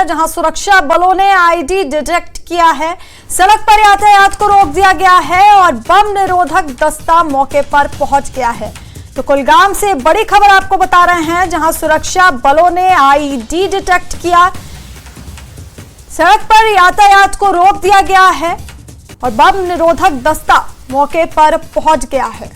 है जहां सुरक्षा बलों ने आईडी डिटेक्ट किया है। सड़क पर यातायात को रोक दिया गया है और बम निरोधक दस्ता मौके पर पहुंच गया है। तो कुलगाम से बड़ी खबर आपको बता रहे हैं जहां सुरक्षा बलों ने आईडी डिटेक्ट किया, सड़क पर यातायात को रोक दिया गया है और बम निरोधक दस्ता मौके पर पहुंच गया है।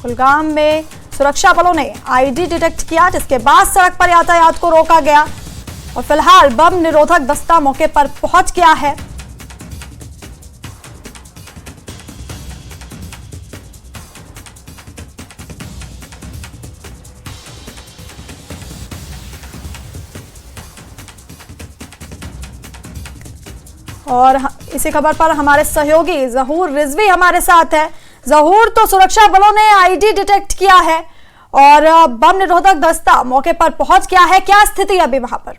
कुलगाम में सुरक्षा बलों ने आईडी डिटेक्ट किया, जिसके बाद सड़क पर यातायात को रोका गया और फिलहाल बम निरोधक दस्ता मौके पर पहुंच गया है। और इसी खबर पर हमारे सहयोगी जहूर रिजवी हमारे साथ है। जहूर, तो सुरक्षा बलों ने आईडी डिटेक्ट किया है और बम निरोधक दस्ता मौके पर पहुंच गया है, क्या स्थिति अभी वहां पर?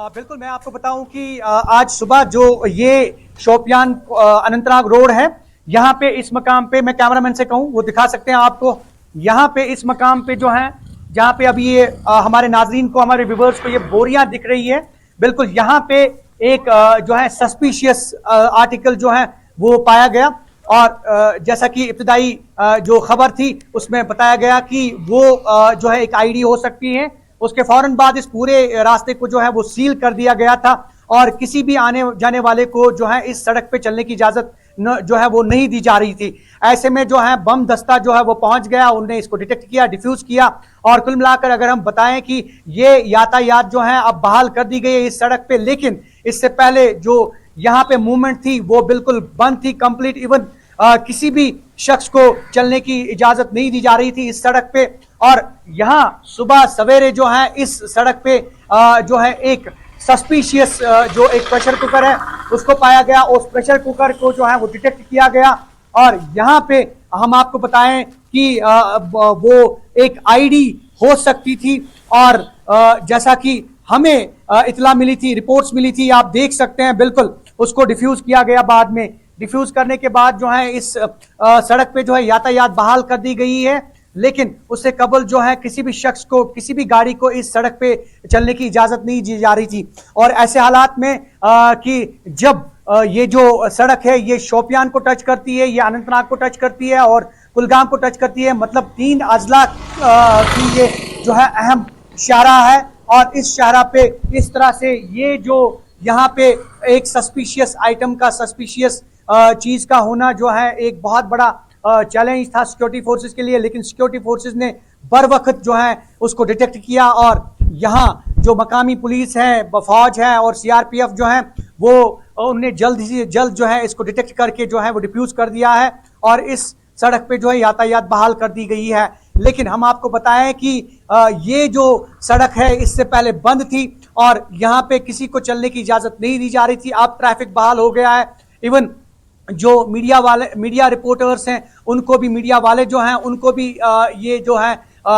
बिल्कुल, मैं आपको बताऊं कि आज सुबह जो ये शोपियान अनंतनाग रोड है, यहाँ पे इस मकाम पे मैं कैमरामैन से कहूं वो दिखा सकते हैं आपको। यहाँ पे इस मकाम पे जो है, जहाँ पे अभी ये हमारे नाजरीन को, हमारे व्यूअर्स को ये बोरियां दिख रही है, बिल्कुल यहाँ पे एक जो है सस्पिशियस आर्टिकल जो है वो पाया गया और जैसा कि इब्तिदाई जो खबर थी उसमें बताया गया कि वो जो है एक आईडी हो सकती है। उसके फौरन बाद इस पूरे रास्ते को जो है वो सील कर दिया गया था और किसी भी आने जाने वाले को जो है इस सड़क पे चलने की इजाजत जो है वो नहीं दी जा रही थी। ऐसे में जो है बम दस्ता जो है वो पहुंच गया, उन्होंने इसको डिटेक्ट किया, डिफ्यूज किया और कुल मिलाकर अगर हम बताएं कि ये यातायात जो है अब बहाल कर दी गई है इस सड़क पे, लेकिन इससे पहले जो यहाँ पे मूवमेंट थी वो बिल्कुल बंद थी कंप्लीट। इवन किसी भी शख्स को चलने की इजाजत नहीं दी जा रही थी इस सड़क पे। और यहाँ सुबह सवेरे जो है इस सड़क पे जो है एक सस्पिशियस जो एक प्रेशर कुकर है उसको पाया गया। उस प्रेशर कुकर को जो है वो डिटेक्ट किया गया और यहाँ पे हम आपको बताएं कि वो एक आईडी हो सकती थी और जैसा कि हमें इतला मिली थी, रिपोर्ट्स मिली थी, आप देख सकते हैं, बिल्कुल उसको डिफ्यूज किया गया। बाद में डिफ्यूज करने के बाद जो है इस सड़क पे जो है यातायात बहाल कर दी गई है, लेकिन उससे कबल जो है किसी भी शख्स को, किसी भी गाड़ी को इस सड़क पे चलने की इजाजत नहीं दी जा रही थी। और ऐसे हालात में कि जब ये जो सड़क है ये शोपियान को टच करती है, ये अनंतनाग को टच करती है और कुलगाम को टच करती है, मतलब 3 अजला की ये जो है अहम शाहरा है और इस शाहरा पे इस तरह से ये जो यहाँ पे एक सस्पिशियस आइटम का, सस्पिशियस चीज का होना जो है एक बहुत बड़ा चैलेंज था सिक्योरिटी फोर्सेस के लिए, लेकिन सिक्योरिटी फोर्सेस ने बर वक्त जो है उसको डिटेक्ट किया और यहाँ जो मकामी पुलिस है, फौज है और सीआरपीएफ जो है वो उन्होंने जल्द से जल्द जो है इसको डिटेक्ट करके जो है वो डिफ्यूज कर दिया है और इस सड़क पे जो है यातायात बहाल कर दी गई है। लेकिन हम आपको बताएं कि ये जो सड़क है इससे पहले बंद थी और यहाँ पे किसी को चलने की इजाजत नहीं दी जा रही थी। अब ट्रैफिक बहाल हो गया है। इवन जो मीडिया रिपोर्टर्स हैं उनको भी, मीडिया वाले जो हैं उनको भी ये जो है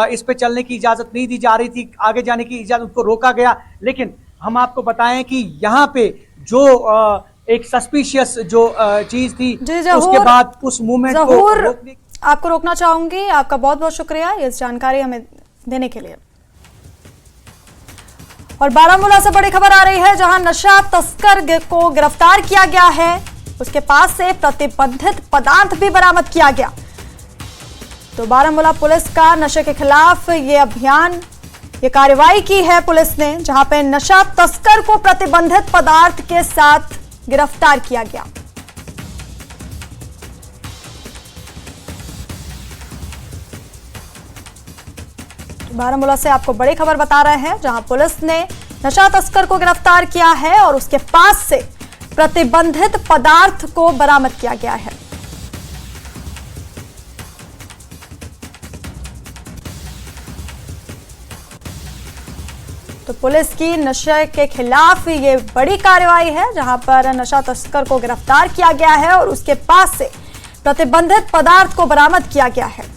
इस पे चलने की इजाजत नहीं दी जा रही थी, आगे जाने की इजाजत उनको रोका गया। लेकिन हम आपको बताएं कि यहाँ पे जो एक सस्पिशियस जो चीज थी उसके बाद उस मूवमेंट को रोकने। आपको रोकना चाहूंगी। आपका बहुत बहुत शुक्रिया इस जानकारी हमें देने के लिए। और बारामूला से बड़ी खबर आ रही है जहां नशा तस्कर को गिरफ्तार किया गया है, उसके पास से प्रतिबंधित पदार्थ भी बरामद किया गया। तो बारामूला पुलिस का नशे के खिलाफ ये अभियान, ये कार्रवाई की है पुलिस ने, जहां पे नशा तस्कर को प्रतिबंधित पदार्थ के साथ गिरफ्तार किया गया। बारामूला से आपको बड़ी खबर बता रहे हैं जहां पुलिस ने नशा तस्कर को गिरफ्तार किया है और उसके पास से प्रतिबंधित पदार्थ को बरामद किया गया है। तो पुलिस की नशे के खिलाफ ये बड़ी कार्रवाई है जहां पर नशा तस्कर को गिरफ्तार किया गया है और उसके पास से प्रतिबंधित पदार्थ को बरामद किया गया है।